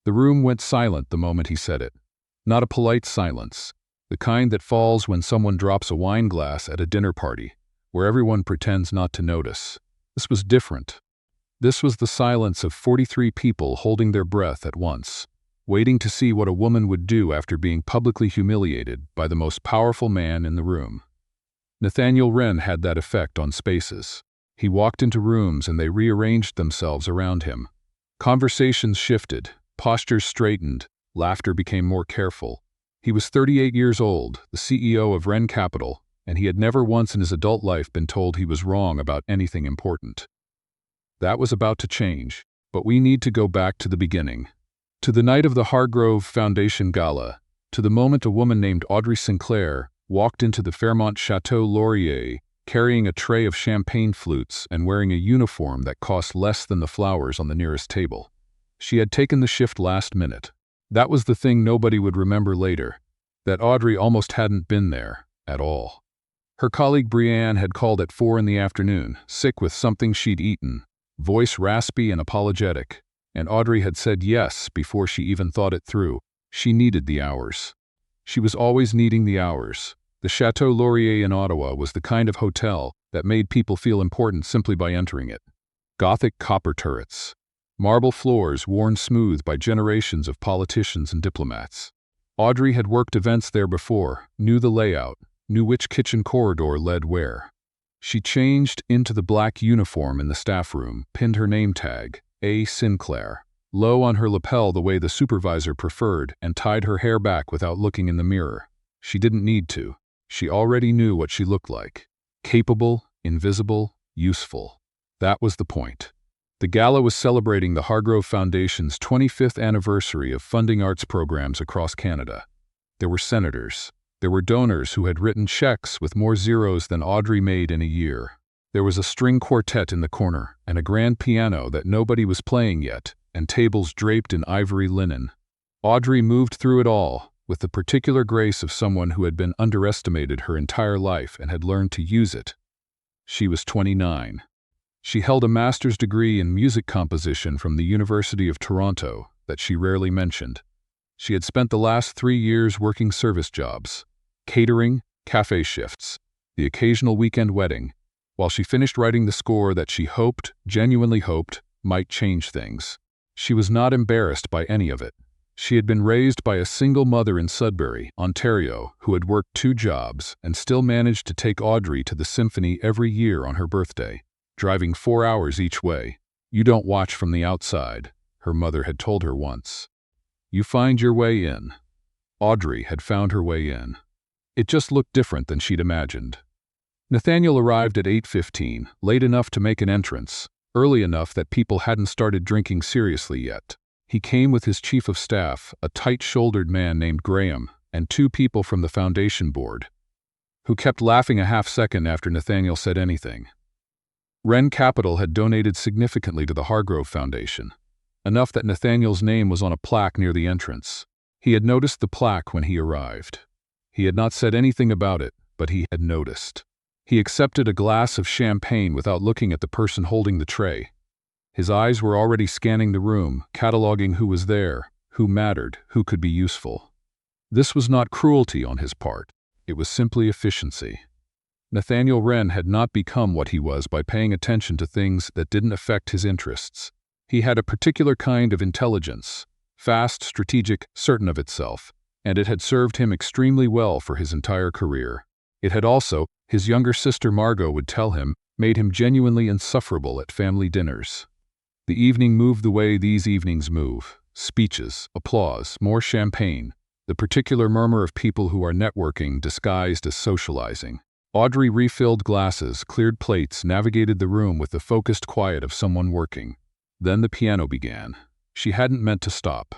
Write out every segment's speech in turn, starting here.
The room went silent the moment he said it. Not a polite silence, the kind that falls when someone drops a wine glass at a dinner party, where everyone pretends not to notice. This was different. This was the silence of 43 people holding their breath at once, waiting to see what a woman would do after being publicly humiliated by the most powerful man in the room. Nathaniel Wren had that effect on spaces. He walked into rooms and they rearranged themselves around him. Conversations shifted, postures straightened, laughter became more careful. He was 38 years old, the CEO of Wren Capital, and he had never once in his adult life been told he was wrong about anything important. That was about to change, but we need to go back to the beginning. To the night of the Hargrove Foundation Gala, to the moment a woman named Audrey Sinclair walked into the Fairmont Chateau Laurier carrying a tray of champagne flutes and wearing a uniform that cost less than the flowers on the nearest table. She had taken the shift last minute. That was the thing nobody would remember later, that Audrey almost hadn't been there at all. Her colleague Brianne had called at 4 in the afternoon, sick with something she'd eaten, voice raspy and apologetic, and Audrey had said yes before she even thought it through. She needed the hours. She was always needing the hours. The Chateau Laurier in Ottawa was the kind of hotel that made people feel important simply by entering it. Gothic copper turrets, marble floors worn smooth by generations of politicians and diplomats. Audrey had worked events there before, knew the layout, knew which kitchen corridor led where. She changed into the black uniform in the staff room, pinned her name tag, A. Sinclair, low on her lapel the way the supervisor preferred, and tied her hair back without looking in the mirror. She didn't need to. She already knew what she looked like. Capable, invisible, useful. That was the point. The gala was celebrating the Hargrove Foundation's 25th anniversary of funding arts programs across Canada. There were senators. There were donors who had written checks with more zeros than Audrey made in a year. There was a string quartet in the corner, and a grand piano that nobody was playing yet, and tables draped in ivory linen. Audrey moved through it all, with the particular grace of someone who had been underestimated her entire life and had learned to use it. She was 29. She held a master's degree in music composition from the University of Toronto that she rarely mentioned. She had spent the last 3 years working service jobs, catering, cafe shifts, the occasional weekend wedding, while she finished writing the score that she hoped, genuinely hoped, might change things. She was not embarrassed by any of it. She had been raised by a single mother in Sudbury, Ontario, who had worked 2 jobs and still managed to take Audrey to the symphony every year on her birthday, driving 4 hours each way. "You don't watch from the outside," her mother had told her once. "You find your way in." Audrey had found her way in. It just looked different than she'd imagined. Nathaniel arrived at 8:15, late enough to make an entrance, early enough that people hadn't started drinking seriously yet. He came with his chief of staff, a tight-shouldered man named Graham, and 2 people from the foundation board, who kept laughing a half-second after Nathaniel said anything. Wren Capital had donated significantly to the Hargrove Foundation, enough that Nathaniel's name was on a plaque near the entrance. He had noticed the plaque when he arrived. He had not said anything about it, but he had noticed. He accepted a glass of champagne without looking at the person holding the tray. His eyes were already scanning the room, cataloging who was there, who mattered, who could be useful. This was not cruelty on his part. It was simply efficiency. Nathaniel Wren had not become what he was by paying attention to things that didn't affect his interests. He had a particular kind of intelligence, fast, strategic, certain of itself, and it had served him extremely well for his entire career. It had also, his younger sister Margot would tell him, made him genuinely insufferable at family dinners. The evening moved the way these evenings move. Speeches, applause, more champagne, the particular murmur of people who are networking disguised as socializing. Audrey refilled glasses, cleared plates, navigated the room with the focused quiet of someone working. Then the piano began. She hadn't meant to stop.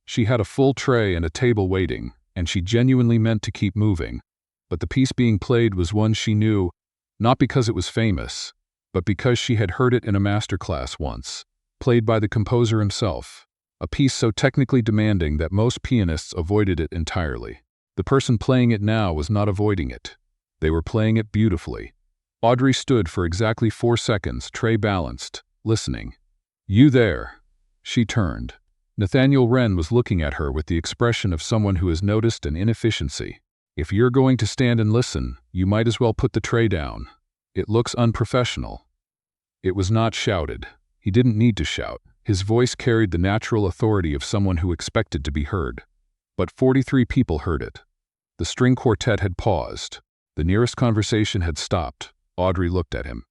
She had a full tray and a table waiting, and she genuinely meant to keep moving. But the piece being played was one she knew, not because it was famous, but because she had heard it in a masterclass once, played by the composer himself, a piece so technically demanding that most pianists avoided it entirely. The person playing it now was not avoiding it. They were playing it beautifully. Audrey stood for exactly 4 seconds, tray balanced, listening. "You there?" She turned. Nathaniel Wren was looking at her with the expression of someone who has noticed an inefficiency. If you're going to stand and listen, you might as well put the tray down. It looks unprofessional. It was not shouted. He didn't need to shout. His voice carried the natural authority of someone who expected to be heard. But 43 people heard it. The string quartet had paused. The nearest conversation had stopped. Audrey looked at him.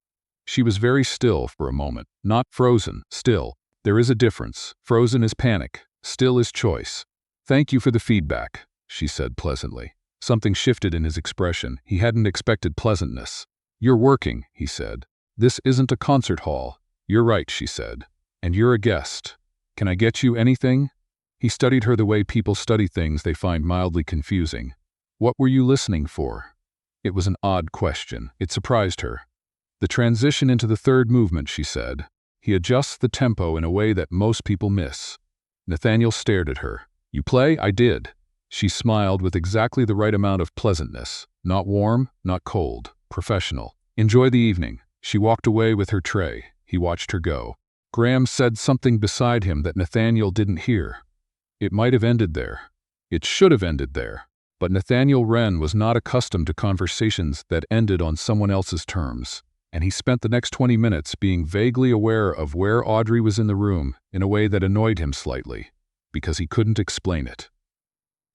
She was very still for a moment. Not frozen, still. There is a difference. Frozen is panic. Still is choice. "Thank you for the feedback," she said pleasantly. Something shifted in his expression. He hadn't expected pleasantness. "You're working," he said. "This isn't a concert hall." "You're right," she said. "And you're a guest. Can I get you anything?" He studied her the way people study things they find mildly confusing. "What were you listening for?" It was an odd question. It surprised her. "The transition into the third movement," she said. "He adjusts the tempo in a way that most people miss." Nathaniel stared at her. "You play?" "I did." She smiled with exactly the right amount of pleasantness. Not warm, not cold. Professional. "Enjoy the evening." She walked away with her tray. He watched her go. Graham said something beside him that Nathaniel didn't hear. It might have ended there. It should have ended there. But Nathaniel Wren was not accustomed to conversations that ended on someone else's terms, and he spent the next 20 minutes being vaguely aware of where Audrey was in the room in a way that annoyed him slightly, because he couldn't explain it.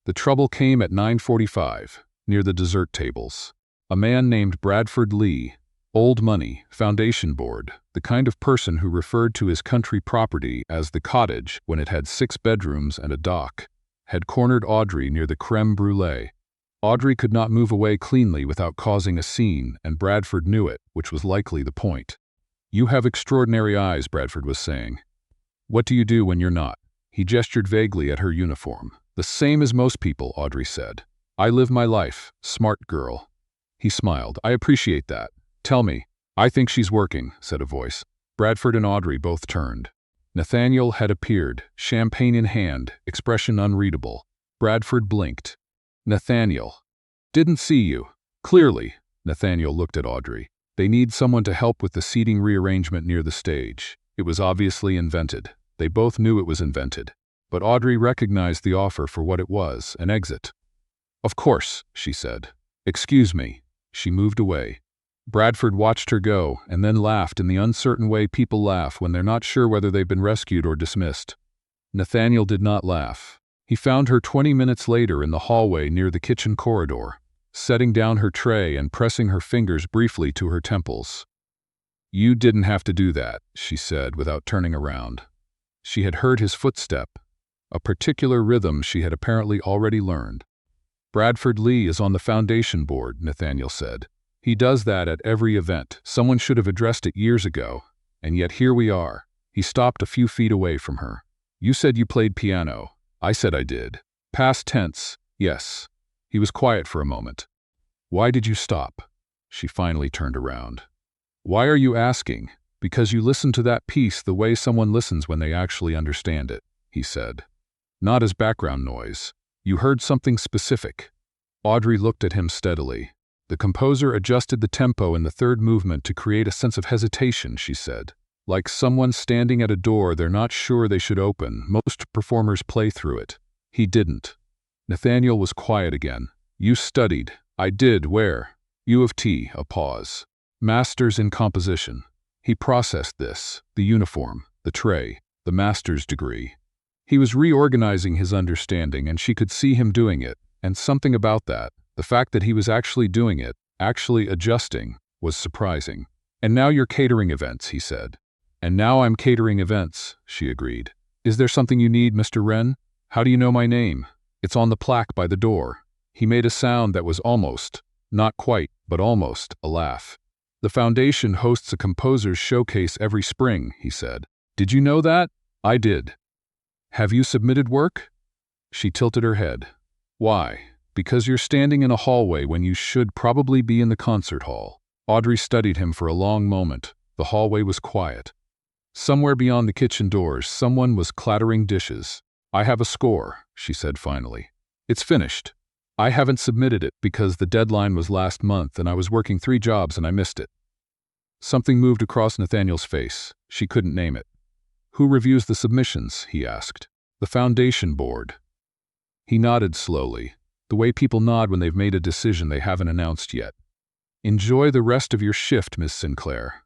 The trouble came at 9:45, near the dessert tables. A man named Bradford Lee, old money, foundation board, the kind of person who referred to his country property as the cottage when it had 6 bedrooms and a dock, had cornered Audrey near the creme brulee. Audrey could not move away cleanly without causing a scene, and Bradford knew it, which was likely the point. "You have extraordinary eyes," Bradford was saying. "What do you do when you're not?" He gestured vaguely at her uniform. "The same as most people," Audrey said. "I live my life. Smart girl." He smiled. "I appreciate that. Tell me." "I think she's working," said a voice. Bradford and Audrey both turned. Nathaniel had appeared, champagne in hand, expression unreadable. Bradford blinked. "Nathaniel." "Didn't see you." "Clearly." Nathaniel looked at Audrey. "They need someone to help with the seating rearrangement near the stage." It was obviously invented. They both knew it was invented. But Audrey recognized the offer for what it was, an exit. "Of course," she said. "Excuse me." She moved away. Bradford watched her go, and then laughed in the uncertain way people laugh when they're not sure whether they've been rescued or dismissed. Nathaniel did not laugh. He found her 20 minutes later in the hallway near the kitchen corridor, setting down her tray and pressing her fingers briefly to her temples. "You didn't have to do that," she said without turning around. She had heard his footstep, a particular rhythm she had apparently already learned. "Bradford Lee is on the foundation board," Nathaniel said. "He does that at every event. Someone should have addressed it years ago, and yet here we are." He stopped a few feet away from her. "You said you played piano." "I said I did." "Past tense." "Yes." He was quiet for a moment. "Why did you stop?" She finally turned around. "Why are you asking?" "Because you listened to that piece the way someone listens when they actually understand it," he said. "Not as background noise. You heard something specific." Audrey looked at him steadily. "The composer adjusted the tempo in the third movement to create a sense of hesitation," she said. "Like someone standing at a door they're not sure they should open. Most performers play through it. He didn't." Nathaniel was quiet again. "You studied." "I did. Where?" "U of T." A pause. "Masters in composition." He processed this, the uniform, the tray, the master's degree. He was reorganizing his understanding, and she could see him doing it, and something about that, the fact that he was actually doing it, actually adjusting, was surprising. "And now you're catering events," he said. "And now I'm catering events," she agreed. "Is there something you need, Mr. Wren?" "How do you know my name?" "It's on the plaque by the door." He made a sound that was almost, not quite, but almost, a laugh. "The foundation hosts a composer's showcase every spring," he said. "Did you know that?" "I did." "Have you submitted work?" She tilted her head. "Why?" "Because you're standing in a hallway when you should probably be in the concert hall." Audrey studied him for a long moment. The hallway was quiet. Somewhere beyond the kitchen doors, someone was clattering dishes. "I have a score," she said finally. "It's finished. I haven't submitted it because the deadline was last month and I was working 3 jobs and I missed it." Something moved across Nathaniel's face. She couldn't name it. "Who reviews the submissions?" he asked. The foundation board. He nodded slowly, the way people nod when they've made a decision they haven't announced yet. Enjoy the rest of your shift, Miss Sinclair.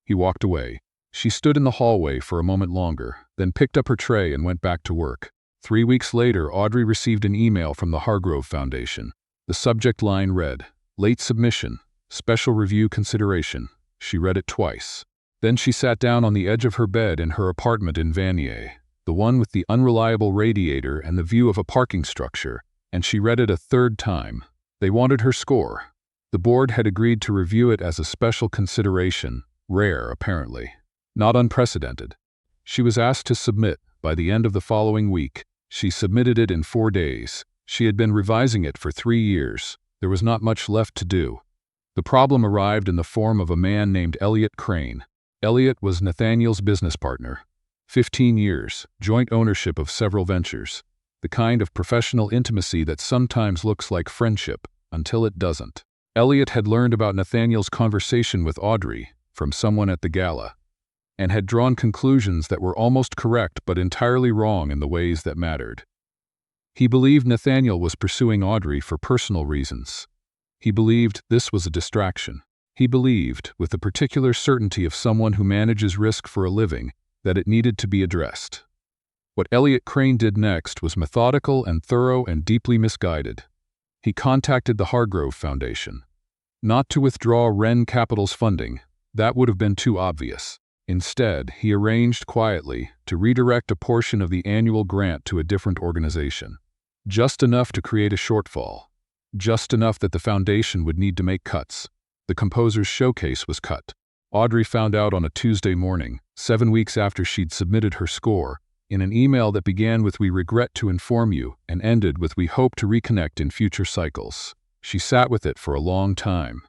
He walked away. She stood in the hallway for a moment longer, then picked up her tray and went back to work. 3 weeks later, Audrey received an email from the Hargrove Foundation. The subject line read, "Late submission, special review consideration." She read it twice. Then she sat down on the edge of her bed in her apartment in Vanier, the one with the unreliable radiator and the view of a parking structure, and she read it a third time. They wanted her score. The board had agreed to review it as a special consideration, rare apparently, not unprecedented. She was asked to submit by the end of the following week. She submitted it in 4 days. She had been revising it for 3 years. There was not much left to do. The problem arrived in the form of a man named Elliot Crane. Elliot was Nathaniel's business partner. 15 years, joint ownership of several ventures. The kind of professional intimacy that sometimes looks like friendship, until it doesn't. Elliot had learned about Nathaniel's conversation with Audrey from someone at the gala, and had drawn conclusions that were almost correct but entirely wrong in the ways that mattered. He believed Nathaniel was pursuing Audrey for personal reasons. He believed this was a distraction. He believed, with the particular certainty of someone who manages risk for a living, that it needed to be addressed. What Elliot Crane did next was methodical and thorough and deeply misguided. He contacted the Hargrove Foundation. Not to withdraw Wren Capital's funding, that would have been too obvious. Instead, he arranged quietly to redirect a portion of the annual grant to a different organization. Just enough to create a shortfall. Just enough that the foundation would need to make cuts. The composer's showcase was cut. Audrey found out on a Tuesday morning, 7 weeks after she'd submitted her score, in an email that began with "We regret to inform you" and ended with "We hope to reconnect in future cycles." She sat with it for a long time.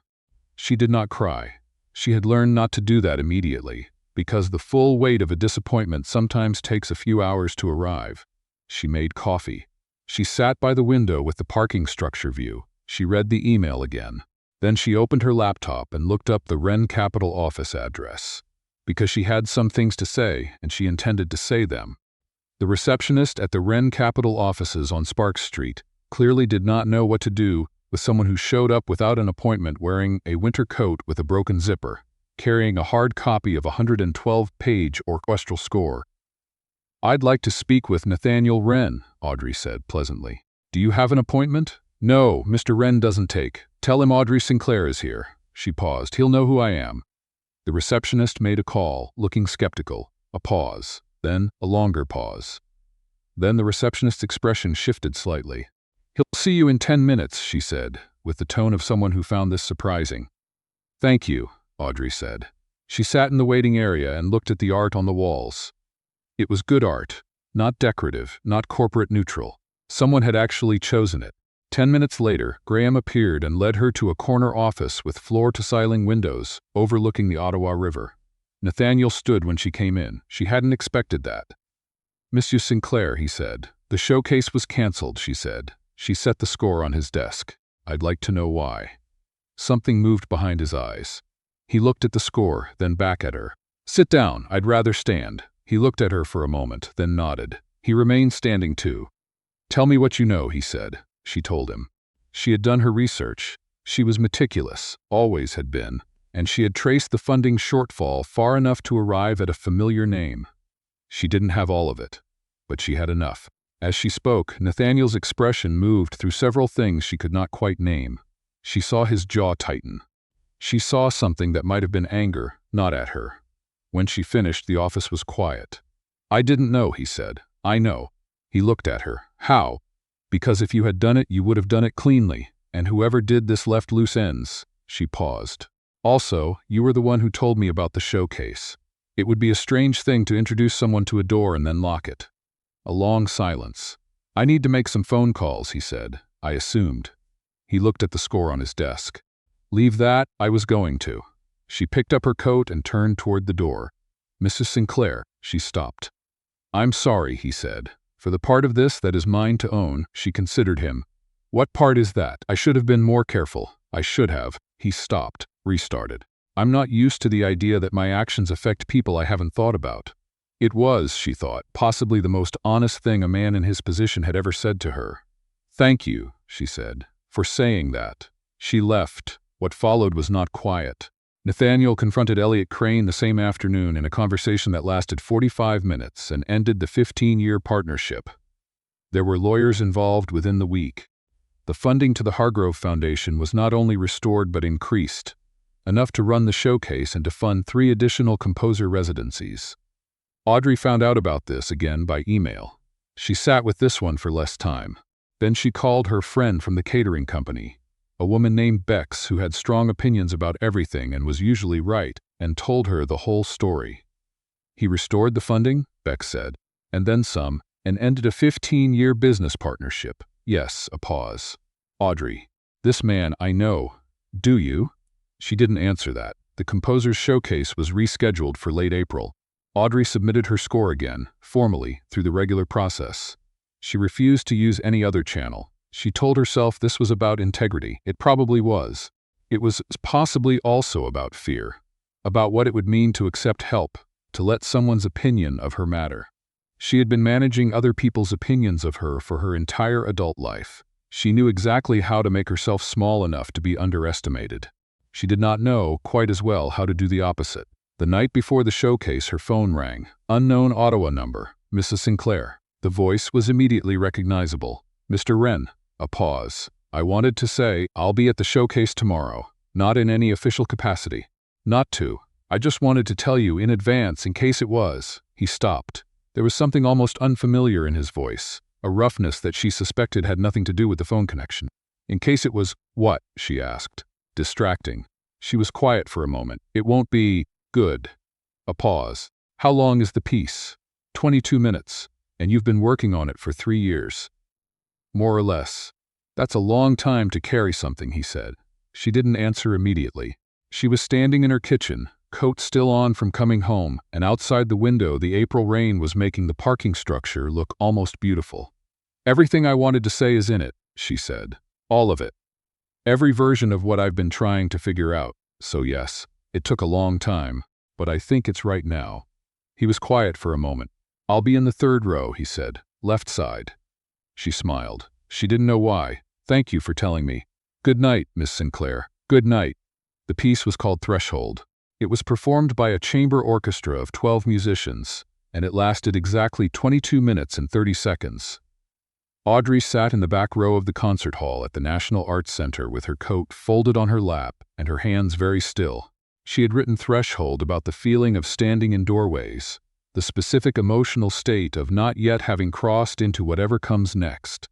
She did not cry. She had learned not to do that immediately, because the full weight of a disappointment sometimes takes a few hours to arrive. She made coffee. She sat by the window with the parking structure view. She read the email again. Then she opened her laptop and looked up the Wren Capital office address, because she had some things to say and she intended to say them. The receptionist at the Wren Capital offices on Sparks Street clearly did not know what to do with someone who showed up without an appointment wearing a winter coat with a broken zipper, carrying a hard copy of a 112-page orchestral score. "I'd like to speak with Nathaniel Wren," Audrey said pleasantly. "Do you have an appointment?" "No, Mr. Wren doesn't take. Tell him Audrey Sinclair is here." She paused. "He'll know who I am." The receptionist made a call, looking skeptical. A pause. Then a longer pause. Then the receptionist's expression shifted slightly. "He'll see you in 10 minutes, she said, with the tone of someone who found this surprising. "Thank you," Audrey said. She sat in the waiting area and looked at the art on the walls. It was good art, not decorative, not corporate neutral. Someone had actually chosen it. 10 minutes later, Graham appeared and led her to a corner office with floor-to-ceiling windows overlooking the Ottawa River. Nathaniel stood when she came in. She hadn't expected that. "Monsieur Sinclair," he said. "The showcase was cancelled," she said. She set the score on his desk. "I'd like to know why." Something moved behind his eyes. He looked at the score, then back at her. "Sit down, I'd rather stand." He looked at her for a moment, then nodded. He remained standing too. "Tell me what you know," he said. She told him. She had done her research. She was meticulous, always had been, and she had traced the funding shortfall far enough to arrive at a familiar name. She didn't have all of it, but she had enough. As she spoke, Nathaniel's expression moved through several things she could not quite name. She saw his jaw tighten. She saw something that might have been anger, not at her. When she finished, the office was quiet. "I didn't know," he said. "I know." He looked at her. "How?" "Because if you had done it, you would have done it cleanly, and whoever did this left loose ends." She paused. "Also, you were the one who told me about the showcase. It would be a strange thing to introduce someone to a door and then lock it." A long silence. "I need to make some phone calls," he said. "I assumed." He looked at the score on his desk. "Leave that, I was going to." She picked up her coat and turned toward the door. "Mrs. Sinclair," she stopped. "I'm sorry," he said. "For the part of this that is mine to own," she considered him. "What part is that? I should have been more careful. I should have." He stopped, restarted. "I'm not used to the idea that my actions affect people I haven't thought about. It was, she thought, possibly the most honest thing a man in his position had ever said to her. "Thank you," she said, "for saying that." She left. What followed was not quiet. Nathaniel confronted Elliot Crane the same afternoon in a conversation that lasted 45 minutes and ended the 15-year partnership. There were lawyers involved within the week. The funding to the Hargrove Foundation was not only restored but increased, enough to run the showcase and to fund 3 additional composer residencies. Audrey found out about this again by email. She sat with this one for less time. Then she called her friend from the catering company, a woman named Bex who had strong opinions about everything and was usually right, and told her the whole story. He restored the funding, Bex said, and then some, and ended a 15-year business partnership. Yes, a pause. Audrey, this man I know. Do you? She didn't answer that. The composer's showcase was rescheduled for late April. Audrey submitted her score again, formally, through the regular process. She refused to use any other channel. She told herself this was about integrity. It probably was. It was possibly also about fear, about what it would mean to accept help, to let someone's opinion of her matter. She had been managing other people's opinions of her for her entire adult life. She knew exactly how to make herself small enough to be underestimated. She did not know, quite as well, how to do the opposite. The night before the showcase, her phone rang. Unknown Ottawa number. Mrs. Sinclair. The voice was immediately recognizable. Mr. Wren. A pause. I wanted to say, I'll be at the showcase tomorrow. Not in any official capacity. Not to. I just wanted to tell you in advance in case it was. He stopped. There was something almost unfamiliar in his voice, a roughness that she suspected had nothing to do with the phone connection. In case it was, what? She asked. Distracting. She was quiet for a moment. It won't be good. A pause. How long is the piece? 22 minutes. And you've been working on it for 3 years. More or less. That's a long time to carry something, he said. She didn't answer immediately. She was standing in her kitchen, coat still on from coming home, and outside the window the April rain was making the parking structure look almost beautiful. Everything I wanted to say is in it, she said. All of it. Every version of what I've been trying to figure out. So yes, it took a long time, but I think it's right now. He was quiet for a moment. I'll be in the 3rd row, he said. Left side. She smiled. She didn't know why. Thank you for telling me. Good night, Miss Sinclair. Good night. The piece was called Threshold. It was performed by a chamber orchestra of 12 musicians, and it lasted exactly 22 minutes and 30 seconds. Audrey sat in the back row of the concert hall at the National Arts Center with her coat folded on her lap and her hands very still. She had written Threshold about the feeling of standing in doorways, the specific emotional state of not yet having crossed into whatever comes next.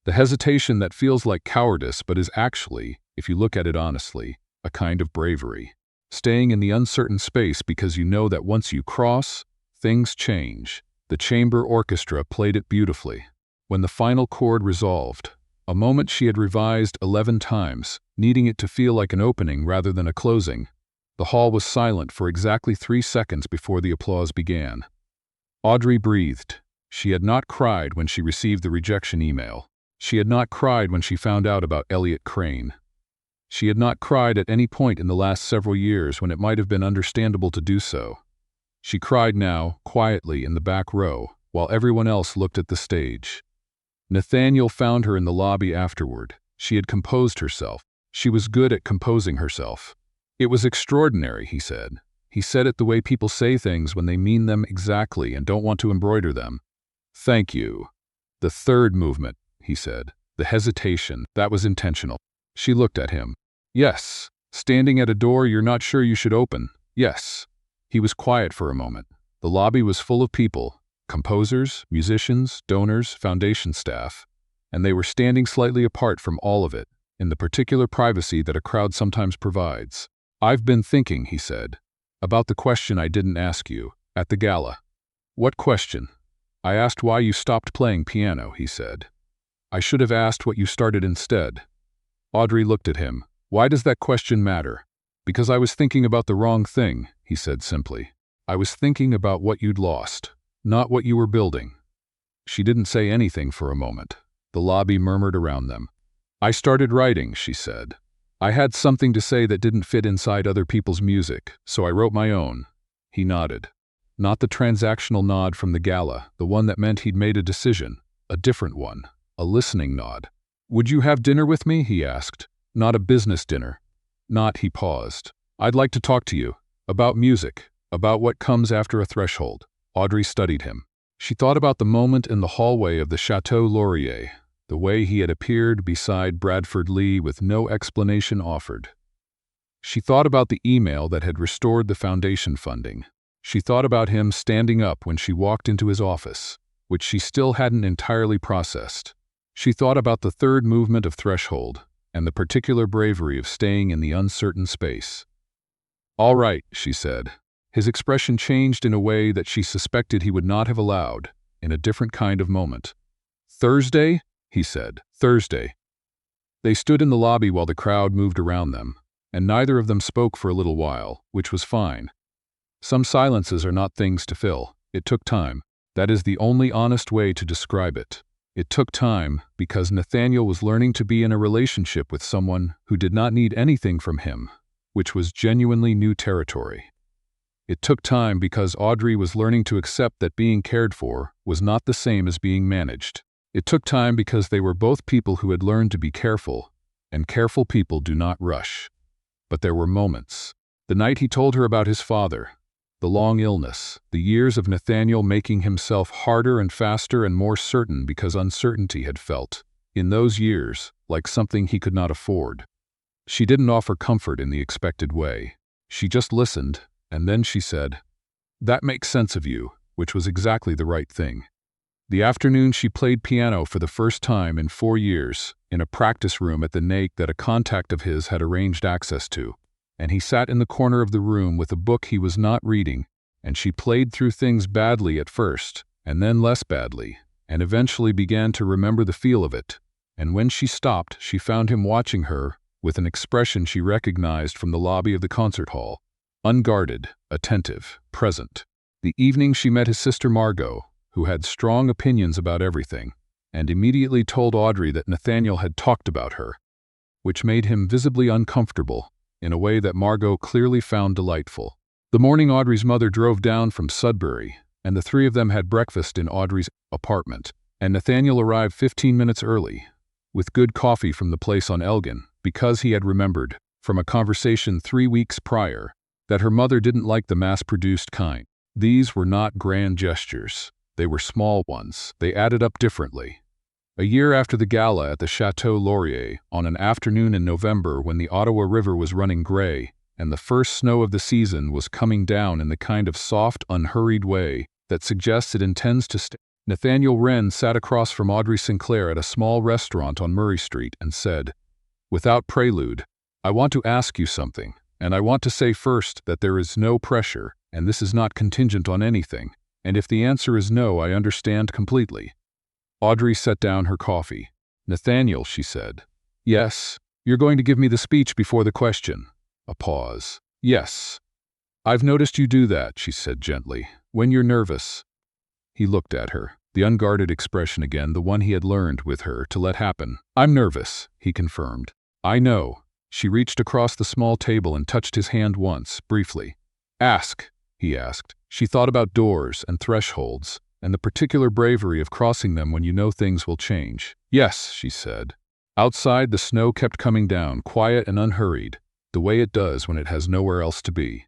The hesitation that feels like cowardice but is actually, if you look at it honestly, a kind of bravery. Staying in the uncertain space because you know that once you cross, things change. The chamber orchestra played it beautifully. When the final chord resolved, a moment she had revised 11 times, needing it to feel like an opening rather than a closing, the hall was silent for exactly 3 seconds before the applause began. Audrey breathed. She had not cried when she received the rejection email. She had not cried when she found out about Elliot Crane. She had not cried at any point in the last several years when it might have been understandable to do so. She cried now, quietly, in the back row, while everyone else looked at the stage. Nathaniel found her in the lobby afterward. She had composed herself. She was good at composing herself. It was extraordinary, he said. He said it the way people say things when they mean them exactly and don't want to embroider them. Thank you. The 3rd movement, he said. The hesitation, that was intentional. She looked at him. Yes. Standing at a door you're not sure you should open. Yes. He was quiet for a moment. The lobby was full of people. Composers, musicians, donors, foundation staff, and they were standing slightly apart from all of it, in the particular privacy that a crowd sometimes provides. I've been thinking, he said, about the question I didn't ask you, at the gala. What question? I asked why you stopped playing piano, he said. I should have asked what you started instead. Audrey looked at him. Why does that question matter? Because I was thinking about the wrong thing, he said simply. I was thinking about what you'd lost. Not what you were building. She didn't say anything for a moment. The lobby murmured around them. I started writing, she said. I had something to say that didn't fit inside other people's music, so I wrote my own. He nodded. Not the transactional nod from the gala, the one that meant he'd made a decision. A different one. A listening nod. "Would you have dinner with me?" he asked. "Not a business dinner." "Not," he paused. "I'd like to talk to you. About music. About what comes after a threshold." Audrey studied him. She thought about the moment in the hallway of the Chateau Laurier, the way he had appeared beside Bradford Lee with no explanation offered. She thought about the email that had restored the foundation funding. She thought about him standing up when she walked into his office, which she still hadn't entirely processed. She thought about the third movement of threshold and the particular bravery of staying in the uncertain space. "All right," she said. His expression changed in a way that she suspected he would not have allowed, in a different kind of moment. "Thursday?" he said. "Thursday." They stood in the lobby while the crowd moved around them, and neither of them spoke for a little while, which was fine. Some silences are not things to fill. It took time. That is the only honest way to describe it. It took time because Nathaniel was learning to be in a relationship with someone who did not need anything from him, which was genuinely new territory. It took time because Audrey was learning to accept that being cared for was not the same as being managed. It took time because they were both people who had learned to be careful, and careful people do not rush. But there were moments. The night he told her about his father, the long illness, the years of Nathaniel making himself harder and faster and more certain because uncertainty had felt, in those years, like something he could not afford. She didn't offer comfort in the expected way. She just listened, and then she said, "That makes sense of you," which was exactly the right thing. The afternoon she played piano for the first time in 4 years, in a practice room at the NAIC that a contact of his had arranged access to, and he sat in the corner of the room with a book he was not reading, and she played through things badly at first, and then less badly, and eventually began to remember the feel of it, and when she stopped, she found him watching her with an expression she recognized from the lobby of the concert hall, unguarded, attentive, present. The evening she met his sister Margot, who had strong opinions about everything, and immediately told Audrey that Nathaniel had talked about her, which made him visibly uncomfortable, in a way that Margot clearly found delightful. The morning Audrey's mother drove down from Sudbury, and the three of them had breakfast in Audrey's apartment, and Nathaniel arrived 15 minutes early, with good coffee from the place on Elgin, because he had remembered, from a conversation 3 weeks prior, that her mother didn't like the mass-produced kind. These were not grand gestures. They were small ones. They added up differently. A year after the gala at the Chateau Laurier, on an afternoon in November when the Ottawa River was running gray and the first snow of the season was coming down in the kind of soft, unhurried way that suggests it intends to stay, Nathaniel Wren sat across from Audrey Sinclair at a small restaurant on Murray Street and said, without prelude, "I want to ask you something, and I want to say first that there is no pressure, and this is not contingent on anything. And if the answer is no, I understand completely." Audrey set down her coffee. "Nathaniel," she said. "Yes. You're going to give me the speech before the question." A pause. "Yes. I've noticed you do that," she said gently, "when you're nervous." He looked at her, the unguarded expression again, the one he had learned with her to let happen. "I'm nervous," he confirmed. "I know." She reached across the small table and touched his hand once, briefly. "Ask," he asked. She thought about doors and thresholds, and the particular bravery of crossing them when you know things will change. "Yes," she said. Outside, the snow kept coming down, quiet and unhurried, the way it does when it has nowhere else to be.